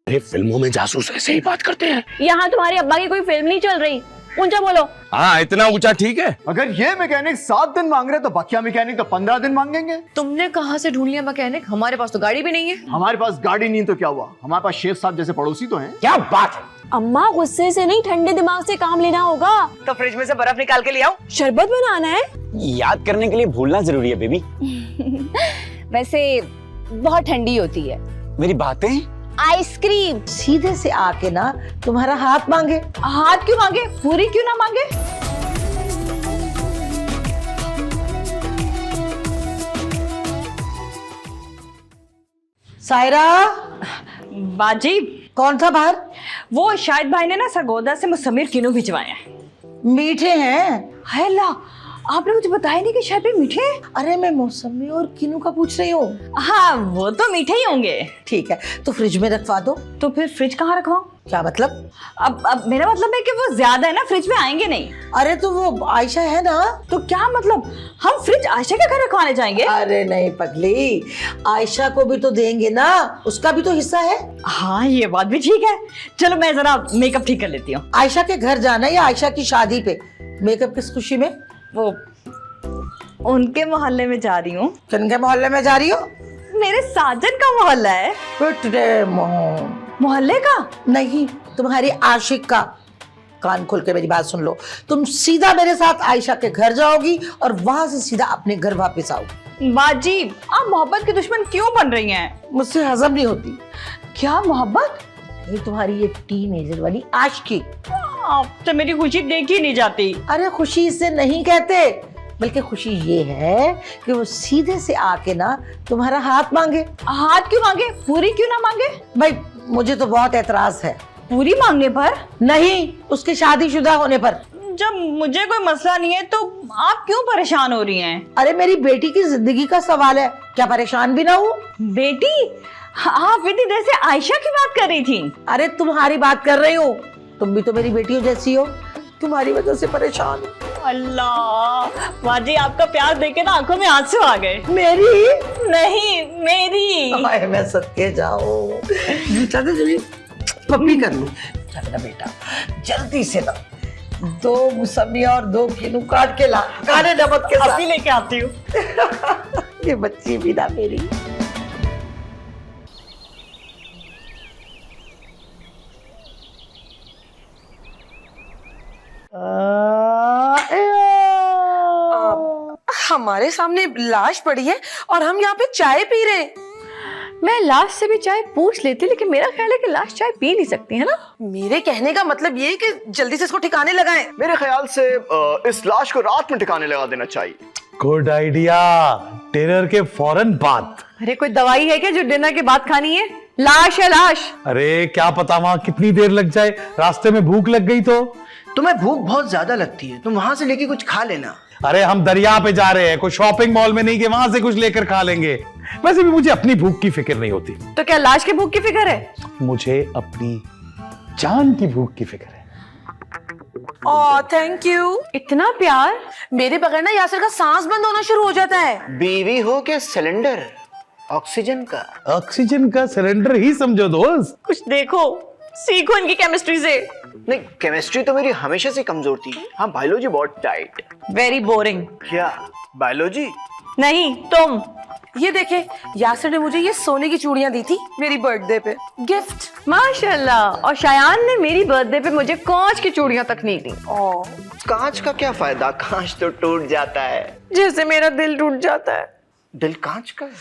अरे फिल्मों में जासूस ऐसे ही बात करते हैं। यहाँ तुम्हारे अब्बा की कोई फिल्म नहीं चल रही, ऊंचा बोलो। हाँ इतना ऊंचा ठीक है। अगर ये मैकेनिक 7 दिन मांग रहे तो बाकिया मैकेनिक तो 15 दिन मांगेंगे। तुमने कहाँ से ढूंढ लिया मैकेनिक? हमारे पास तो गाड़ी भी नहीं है। हमारे पास गाड़ी नहीं तो क्या हुआ, हमारे पास शेख साहब जैसे पड़ोसी तो हैं। क्या बात है। अम्मा गुस्से से नहीं, ठंडे दिमाग से काम लेना होगा। तो फ्रिज में से बर्फ निकाल के ले आओ। शरबत बनाना है। याद करने के लिए भूलना जरूरी है बेबी। वैसे बहुत ठंडी होती है। मेरी बातें आइसक्रीम। सीधे से आके ना तुम्हारा हाथ मांगे। हाथ क्यों मांगे, पूरी क्यों ना मांगे? सायरा, बाजी, कौन था बाहर? वो शायद भाई ने ना सरगोदा से मुसम्मिर किनू भिजवाए हैं। मीठे हैं। है ला, आपने मुझे बताया नहीं कि शायद भी मीठे हैं। अरे मैं मौसमी और किनू का पूछ रही हूँ। हाँ वो तो मीठे ही होंगे। ठीक है, तो फ्रिज में रखवा दो। तो फिर फ्रिज कहाँ रखवाऊं? क्या मतलब? अब मेरा मतलब है कि वो ज्यादा है ना, फ्रिज में आएंगे नहीं। अरे तो वो आयशा है ना। तो क्या मतलब, हम फ्रिज आयशा के घर रखवाने जाएंगे? अरे नहीं पगली, आयशा को भी तो देंगे ना, उसका भी तो हिस्सा है। हाँ ये बात भी ठीक है। चलो मैं जरा मेकअप ठीक कर लेती हूँ। आयशा के घर जाना है या आयशा की शादी पे? मेकअप किस खुशी में? वो उनके मोहल्ले में जा रही हूँ। किनके मोहल्ले में जा रही हो? मेरे साजन का मोहल्ला है। मोहल्ले का नहीं, तुम्हारी आशिक का। कान खोल के मेरी बात सुन लो, तुम सीधा मेरे साथ आयशा के घर जाओगी और वहां से सीधा अपने घर वापस आओगी। बाजी, आप मोहब्बत की दुश्मन क्यों बन रही हैं? मुझसे हजम नहीं होती। क्या मोहब्बत? ये तुम्हारी ये टीनेजर वाली आशिकी। आपसे मेरी खुशी देखी नहीं जाती। अरे खुशी इससे नहीं कहते, बल्कि खुशी ये है कि वो सीधे से आके ना तुम्हारा हाथ मांगे। हाथ क्यों मांगे, पूरी क्यों ना मांगे? भाई मुझे तो बहुत एतराज है। पूरी मांगने पर? नहीं, उसके शादीशुदा होने पर। जब मुझे कोई मसला नहीं है तो आप क्यों परेशान हो रही हैं? अरे मेरी बेटी की जिंदगी का सवाल है, क्या परेशान भी ना हो? बेटी? आप इतनी देर से आयशा की बात कर रही थी। अरे तुम्हारी बात कर रही हूँ, तुम भी तो मेरी बेटियों जैसी हो, तुम्हारी वजह से परेशान हो। अल्लाह बाजी, आपका प्यार देखे ना आंखों में आंसू आ गए। मेरी नहीं मेरी। हाय मैं सदके जाऊं। चलो जल्दी पप्पी कर लूं। चल ना बेटा, जल्दी से ना 2 मुसम्मी और 2 किनू काट के ला, काले नमक के साथ। अभी लेके आती हूँ। ये बच्ची भी ना मेरी। हमारे सामने लाश पड़ी है और हम यहाँ पे चाय पी रहे हैं। मैं लाश से भी चाय पूछ लेती, लेकिन मेरा ख्याल है कि लाश चाय पी नहीं सकती है ना। मेरे कहने का मतलब ये है कि जल्दी से इसको ठिकाने लगाएं। मेरे ख्याल से इस लाश को रात में ठिकाने लगा देना चाहिए। गुड आइडिया, डिनर के फौरन बाद। अरे कोई दवाई है क्या जो डिनर के बाद खानी है? लाश है लाश। अरे क्या पता वहां कितनी देर लग जाए, रास्ते में भूख लग गई तो। तुम्हें भूख बहुत ज्यादा लगती है, तुम वहां से लेके कुछ खा लेना। अरे हम दरिया पे जा रहे हैं, कोई शॉपिंग मॉल में नहीं कि वहां से कुछ लेकर खा लेंगे। वैसे भी मुझे अपनी भूख की फिक्र नहीं होती। तो क्या लाश की भूख की फिक्र है? मुझे अपनी जान की भूख की फिक्र है। Oh thank you. इतना प्यार? मेरे बगैर ना यासिर का सांस बंद होना शुरू हो जाता है। बीवी हो के सिलेंडर ऑक्सीजन का। ऑक्सीजन का सिलेंडर ही समझो दोस्त। कुछ देखो, सीखो इनकी केमिस्ट्री से। नहीं, केमिस्ट्री तो मेरी हमेशा से कमजोर थी। हाँ बायोलॉजी बहुत टाइट। Very boring. क्या बायोलॉजी? नहीं तुम। ये देखे, यासिर ने मुझे ये सोने की चूड़ियां दी थी मेरी बर्थडे पे गिफ्ट। माशाल्लाह। और शायान ने मेरी बर्थडे पे मुझे कांच की चूड़ियां तक नहीं दी। कांच का क्या फायदा, कांच तो टूट जाता है। जैसे मेरा दिल टूट जाता है। दिल कांच का है?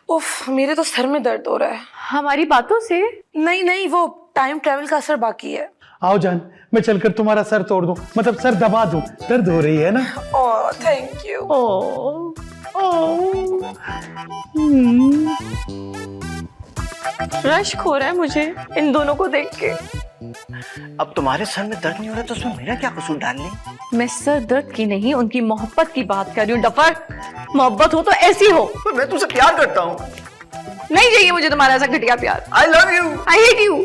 उफ, मेरे तो सर में दर्द हो रहा है। हमारी बातों से? नहीं, वो टाइम ट्रेवल का असर बाकी है। आओ जान, मैं चलकर तुम्हारा सर तोड़ दूं, मतलब सर दबा दूं। दर्द हो रही है ना? Oh thank you. रश्क हो रहा है मुझे इन दोनों को देख के। अब तुम्हारे सर में दर्द नहीं हो रहा तो उसमें मेरा क्या कसूर डालने? मैं सर दर्द की नहीं, उनकी मोहब्बत की बात कर रही हूँ। डफर, मोहब्बत हो तो ऐसी हो। मैं तुमसे प्यार करता हूँ। नहीं चाहिए मुझे तुम्हारा ऐसा घटिया प्यार। I love you. I hate you.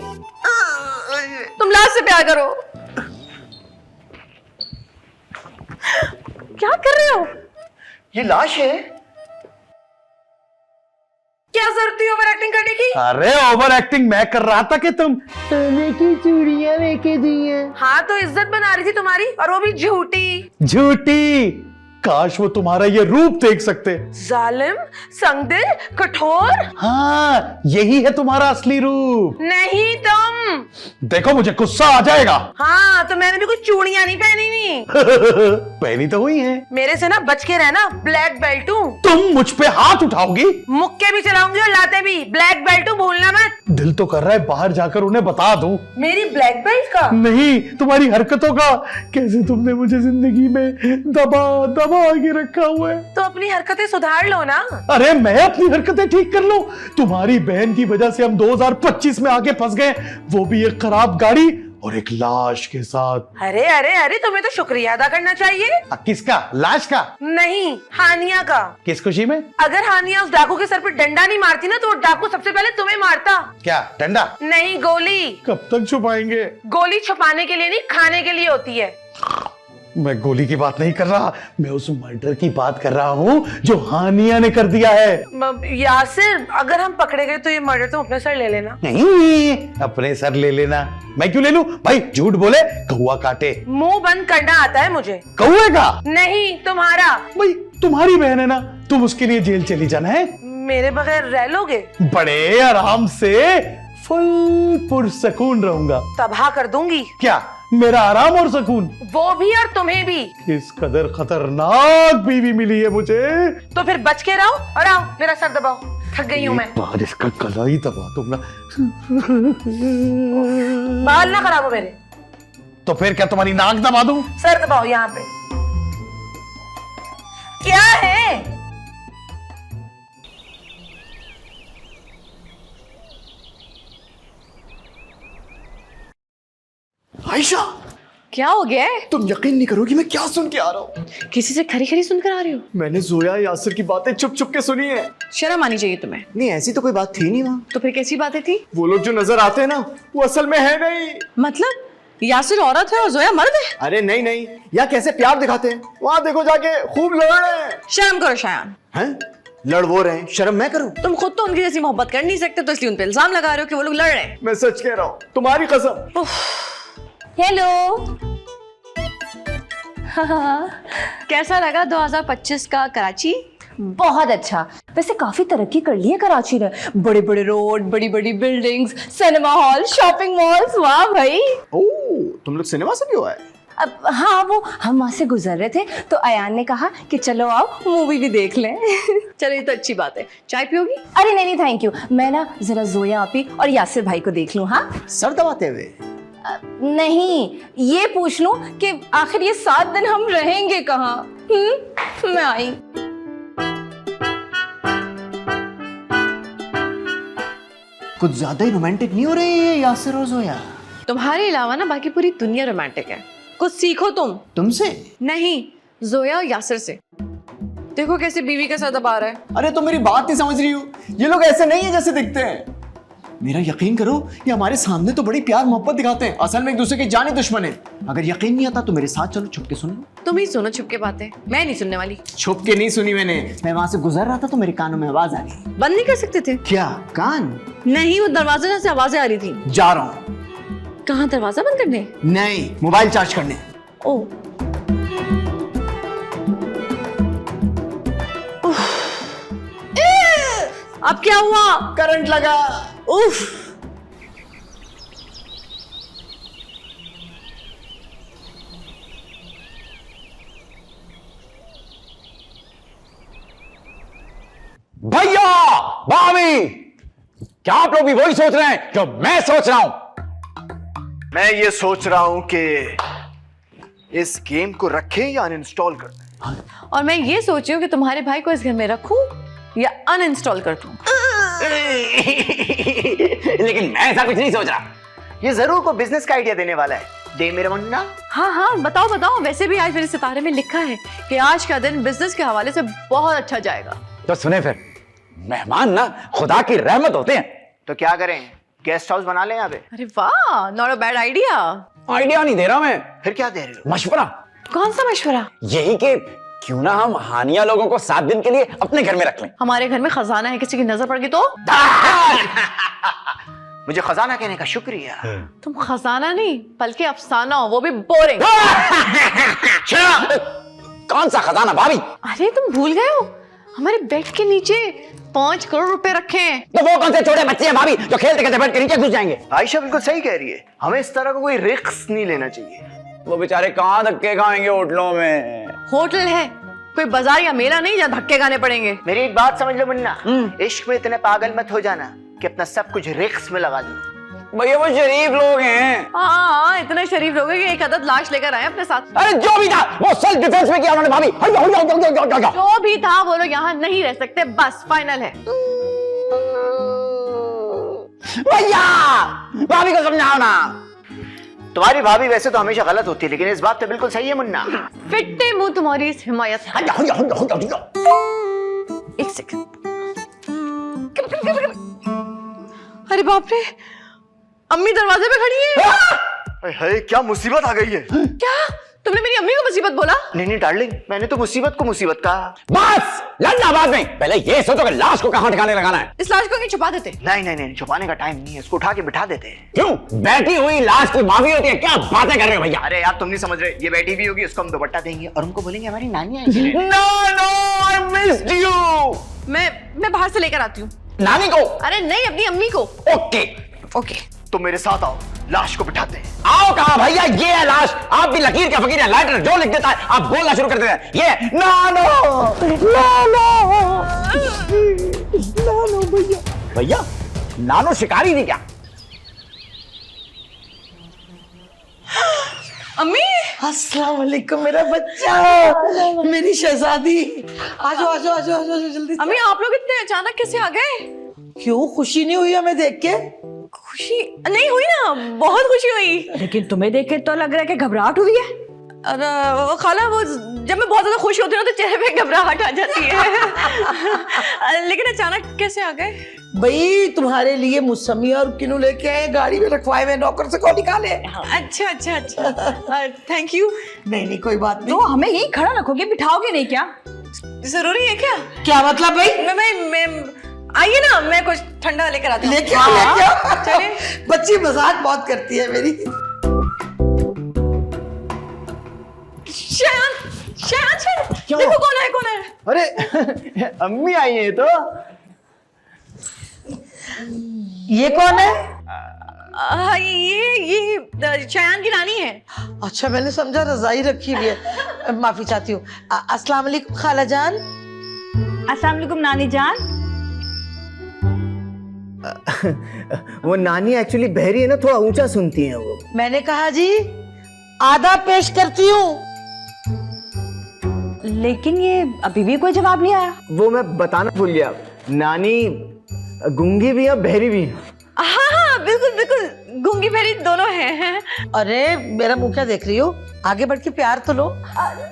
तुम लाश से प्यार करो। क्या कर रहे हो? ये लाश है। क्या जरूरत थी ओवर एक्टिंग करने की? अरे ओवर एक्टिंग मैं कर रहा था कि तुम सोने की चूड़ियां लेके दी है। हाँ तो इज्जत बना रही थी तुम्हारी, और वो भी झूठी। झूठी, काश वो तुम्हारा ये रूप देख सकते। जालिम, संगदिल, कठोर। हाँ, यही है तुम्हारा असली रूप। नहीं तुम। देखो मुझे गुस्सा आ जाएगा। हाँ तो मैंने भी कुछ चूड़ियां नहीं पहनी हुई। पहनी तो हुई है। मेरे से ना बच के रहना, ब्लैक बेल्ट हूँ। तुम मुझ पे हाथ उठाओगी? मुक्के भी चलाऊंगी और लाते भी। ब्लैक बेल्ट हूँ, भूलना मत। दिल तो कर रहा है बाहर जाकर उन्हें बता दूं। मेरी ब्लैक बेल्ट का? नहीं, तुम्हारी हरकतों का। कैसे तुमने मुझे जिंदगी में दबा दबा के रखा हुआ है। तो अपनी हरकतें सुधार लो ना। अरे मैं अपनी हरकतें ठीक कर लूं? तुम्हारी बहन की वजह से हम 2025 में आके फंस गए, वो भी एक खराब गाड़ी और एक लाश के साथ। अरे अरे अरे, तुम्हें तो शुक्रिया अदा करना चाहिए। किसका? लाश का? नहीं, हानिया का। किस खुशी में? अगर हानिया उस डाकू के सर पे डंडा नहीं मारती ना, तो वो डाकू सबसे पहले तुम्हें मारता। क्या डंडा? नहीं, गोली। कब तक छुपाएंगे? गोली छुपाने के लिए नहीं, खाने के लिए होती है। मैं गोली की बात नहीं कर रहा, मैं उस मर्डर की बात कर रहा हूँ जो हानिया ने कर दिया है। यासिर, अगर हम पकड़े गए तो ये मर्डर तुम अपने सर ले लेना। नहीं, अपने सर ले लेना। मैं क्यों ले लूं? भाई झूठ बोले कौवा काटे। मुंह बंद करना आता है मुझे। कौवे का? नहीं, तुम्हारा। भाई तुम्हारी बहन है ना, तुम उसके लिए जेल चली जाना है। मेरे बगैर रह लोगे? बड़े आराम से फुल पुरसकून रहूंगा। तबाह कर दूंगी। क्या मेरा आराम और सुकून? वो भी और तुम्हें भी। इस कदर खतरनाक बीवी मिली है मुझे। तो फिर बच के रहो और आओ मेरा सर दबाओ, थक गई हूँ मैं। बार इसका गला ही दबा दूंगा। बाल ना खराब हो मेरे। तो फिर क्या तुम्हारी नाक दबा दूं? सर दबाओ यहाँ पे। क्या है? आयशा, क्या हो गया है? तुम यकीन नहीं करोगी मैं क्या सुन के आ रहा हूँ। किसी से खरी खरी सुनकर आ रही हो? मैंने जोया यासिर की बातें चुप चुप के सुनी है। शर्म आनी चाहिए तुम्हें। नहीं, ऐसी तो कोई बात थी नहीं वहाँ। तो फिर कैसी बातें थी? वो लोग जो नजर आते हैं ना, वो असल में है नहीं। मतलब यासिर औरत है और जोया मर्द है? अरे नहीं नहीं, या कैसे प्यार दिखाते हैं, वहाँ देखो जाके खूब लड़ रहे हैं। शर्म करो शायान। हैं? लड़ वो रहे हैं, शर्म मैं करूं? तुम खुद तो उनकी जैसी मोहब्बत कर नहीं सकते, तो इसलिए उन पे इल्जाम लगा रहे हो कि वो लोग लड़ रहे हैं। मैं सच कह रहा हूँ, तुम्हारी कसम। हेलो। कैसा लगा 2025 का कराची? बहुत अच्छा। वैसे काफी तरक्की कर ली है कराची ने। बड़े बड़े रोड, बड़ी बड़ी buildings, cinema hall, shopping malls. वाह भाई। ओह, तुम लोग सिनेमा से भी हो आए? अब हाँ, वो हम वहां से गुजर रहे थे तो अयान ने कहा कि चलो आओ मूवी भी देख लें। चलो ये तो अच्छी बात है। चाय पियोगी? अरे नहीं नहीं थैंक यू, मैं ना जरा जोया आपी और यासिर भाई को देख लूं। हाँ, सर दबाते हुए? नहीं, ये पूछ लूं कि आखिर ये 7 दिन हम रहेंगे कहाँ। मैं आई। कुछ ज्यादा ही रोमांटिक नहीं हो रही है यासिर और जोया? तुम्हारे अलावा ना बाकी पूरी दुनिया रोमांटिक है। कुछ सीखो तुम। तुमसे? नहीं, जोया और यासिर से। देखो कैसे बीवी का सर दबा रहा है। अरे तुम मेरी बात नहीं समझ रही हो, ये लोग ऐसे नहीं है जैसे दिखते हैं। मेरा यकीन करो, ये हमारे सामने तो बड़ी प्यार मोहब्बत दिखाते हैं, असल में एक दूसरे के जाने दुश्मन है। अगर यकीन नहीं आता तो मेरे साथ चलो, छुप के सुन लो। तुम ही सुनो छुप के बातें, मैं नहीं सुनने वाली। छुप के नहीं सुनी मैंने, मैं वहां से गुजर रहा था तो मेरे कानों में आवाज आ गई। बंद नहीं कर सकते थे? क्या कान? नहीं, वो दरवाजे से आवाजें आ रही थी। जा रहा हूँ। कहाँ? दरवाजा बंद करने? नहीं, मोबाइल चार्ज करने। ओ, अब क्या हुआ? करंट लगा। उफ। भैया, भाभी, क्या आप लोग भी वही सोच रहे हैं जो मैं सोच रहा हूं? मैं ये सोच रहा हूं कि इस गेम को रखें या अनइंस्टॉल कर दें। और मैं ये सोच रही हूँ कि तुम्हारे भाई को इस घर में रखूं या अनइंस्टॉल कर दूं। लेकिन मैं ऐसा कुछ नहीं सोच रहा। ये जरूर कोई बिजनेस का आइडिया देने वाला है। दे मेरा मुन्ना। हाँ हाँ, बताओ बताओ। वैसे भी आज मेरे सितारे में लिखा है कि आज का दिन बिजनेस के हवाले से बहुत अच्छा जाएगा। तो सुने फिर, मेहमान ना खुदा की रहमत होते हैं। तो क्या करें, गेस्ट हाउस बना लें यहाँ पे? अरे वाह, not a bad idea. Idea नहीं दे रहा मैं। फिर क्या दे रहे हो? मशवरा। कौन सा मशवरा? यही कि क्यों ना हम हानिया लोगों को 7 दिन के लिए अपने घर में रख लें। हमारे घर में खजाना है, किसी की नजर पड़ गई तो? मुझे खजाना कहने का शुक्रिया। तुम खजाना नहीं बल्कि अफसाना हो, वो भी बोरिंग। कौन सा खजाना भाभी? अरे तुम भूल गए हो, हमारे बेड के नीचे 5 करोड़ रुपए रखे हैं। तो वो कौन से छोटे बच्चे हैं भाभी जो खेलते खेलते बेड के नीचे घुस जाएंगे? आयशा बिल्कुल सही कह रही है, हमें इस तरह का कोई रिस्क नहीं लेना चाहिए। वो बेचारे कहाँ धक्के खाएंगे होटलों में? होटल है, कोई बाजार या मेला नहीं जहाँ धक्के खाने पड़ेंगे। मेरी एक बात समझ लो मुन्ना, इश्क में इतने पागल मत हो जाना कि अपना सब कुछ रिस्क में लगा दो। भैया वो शरीफ लोग हैं। हाँ, इतने शरीफ लोग हैं कि एक अदद लाश लेकर आए अपने साथ। अरे जो भी था वो सेल्फ डिफेंस में किया उन्होंने भाभी। जो भी था वो लोग यहाँ नहीं रह सकते, बस फाइनल है। भैया भाभी को समझाओ ना। तुम्हारी भाभी वैसे तो हमेशा गलत होती है, लेकिन इस बात पे बिल्कुल सही है मुन्ना। फिट्टे मुंह तुम्हारी इस हिमायत। एक सेकंड। अरे बाप रे, अम्मी दरवाजे पे खड़ी है। है क्या मुसीबत आ गई है? क्या तुमने मेरी अम्मी को मुसीबत बोला? नहीं डार्लिंग, मैंने तो मुसीबत को मुसीबत कहा। बस लड़ना बाद में, पहले ये सोचो कि लाश को कहाँ ठिकाने लगाना है। इस लाश को क्यों छुपा देते? नहीं, छुपाने का टाइम नहीं है, इसको उठा के बिठा देते हैं। क्यों? बैठी हुई लाश की माफी होती है, क्या बातें कर रहे हो भैया? अरे यार तुम नहीं समझ रहे, ये बैठी भी होगी, उसको हम दुपट्टा देंगे और उनको बोलेंगे हमारी नानी आई है। No I missed you. मैं बाहर से लेकर आती हूँ। नानी को? अरे नहीं, अपनी अम्मी को। ओके तुम मेरे साथ आओ, लाश को बिठाते हैं। आओ कहा भैया, ये है लाश। आप भी लकीर के फकीर हैं, लाइटर जो लिख देता है आप बोलना शुरू कर देते हैं। ये नानो भैया। भैया नानो शिकारी थी क्या? अम्मी अस्सलाम वालेकुम मेरा बच्चा, मेरी शहजादी। आजो जल्दी। अम्मी आप लोग इतने अचानक कैसे आ गए? क्यों, खुशी नहीं हुई हमें देख के? खुशी नहीं हुई ना, बहुत खुशी हुई। लेकिन तुम्हें देख के तो लग रहा है कि घबराहट हुई है। अरे वो खाला, वो जब मैं बहुत ज्यादा खुश होती हूँ तो चेहरे पे घबराहट आ जाती है। लेकिन अचानक कैसे आ गए? भाई तुम्हारे लिए मुसम्मी और किनू लेके आए, गाड़ी में रखवाए हुए, नौकर से कौन निकाले? अच्छा थैंक यू। नहीं कोई बात नहीं। तो हमें यहीं खड़ा रखोगे, बिठाओगे नहीं क्या? जरूरी है क्या? क्या मतलब भाई? मैं आइए ना, मैं कुछ ठंडा लेकर आती हूँ। लेके आओ। चलिए। बच्ची मजाक बहुत करती है मेरी। शायद देखो कौन है। अरे अम्मी आई है तो। ये कौन है? ये शयान की नानी है। अच्छा मैंने समझा रजाई रखी हुई है, माफी चाहती हूँ। अस्सलाम वालेकुम खाला जान। अस्सलाम वालेकुम नानी जान। वो नानी एक्चुअली बहरी है ना, थोड़ा ऊंचा सुनती है वो। मैंने कहा जी आधा पेश करती हूँ। लेकिन ये अभी भी कोई जवाब नहीं आया। वो मैं बताना भूल गया, नानी गूंगी भी है बहरी भी है। हाँ बिल्कुल गूंगी बहरी दोनों हैं। अरे मेरा मुंह क्या देख रही हो, आगे बढ़ के प्यार तो लो।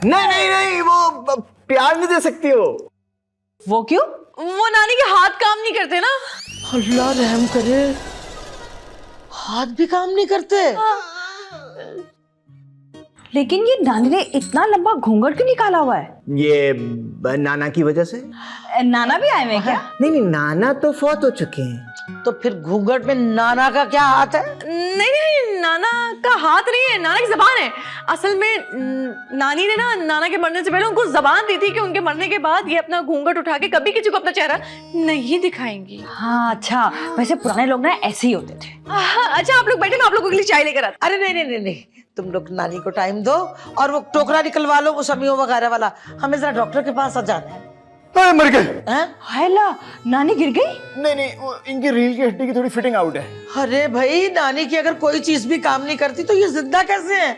नहीं वो प्यार नहीं दे सकती हो। वो क्यों? वो नानी के हाथ काम नहीं करते ना। अल्लाह रहम करे, हाथ भी काम नहीं करते। लेकिन ये नानी ने इतना लंबा घूंघट क्यों निकाला हुआ है? ये नाना की वजह से। नाना भी आए हुए हैं क्या? नहीं नाना तो फौत हो चुके हैं। तो फिर घूंघट में नाना का क्या हाथ है? नहीं, नाना का हाथ नहीं है, नाना की जबान है। असल में नानी ने ना नाना के मरने से पहले उनको जबान दी थी कि उनके मरने के बाद ये अपना घूंघट उठा के कभी किसी को अपना चेहरा नहीं दिखाएंगी। हाँ अच्छा, वैसे पुराने लोग ना ऐसे ही होते थे। अच्छा आप लोग बैठे, मैं आप लोगों के लिए चाय लेकर आती। अरे नहीं, तुम लोग नानी को टाइम दो और वो टोकरा निकलवा लो, वो समियों वगैरह वाला। हमें जरा डॉक्टर के पास जाना है। मर गए। हायला, नानी गिर गई? नहीं वो इनकी रीढ़ की हड्डी की थोड़ी फिटिंग आउट है। अरे भाई नानी की अगर कोई चीज भी काम नहीं करती तो ये जिंदा कैसे है?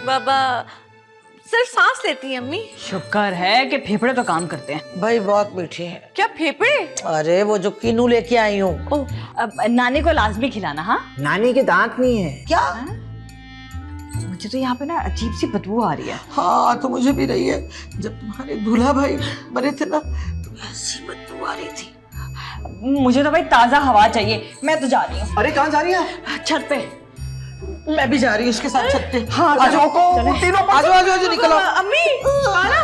बाबा सिर्फ सांस लेती है अम्मी। शुक्र है कि फेफड़े तो काम करते हैं। भाई बहुत मीठी है। क्या फेफड़े? अरे वो जो किनू लेके आई हूँ। अब नानी को लाजमी खिलाना। हाँ नानी के दांत नहीं है क्या? मुझे तो यहाँ पे ना अजीब सी बदबू आ रही है। हाँ तो मुझे भी रही है, जब तुम्हारे दूल्हा भाई मरे थे ना तो ऐसी बदबू आ रही थी। मुझे तो भाई ताजा हवा चाहिए, मैं तो जा रही हूँ। अरे कहाँ जा रही है? छत पे। मैं भी जा रही हूँ उसके साथ छत पे। हाँ, आ जाओ, चलो, तीनों आ जाओ, निकलो। अम्मी खाना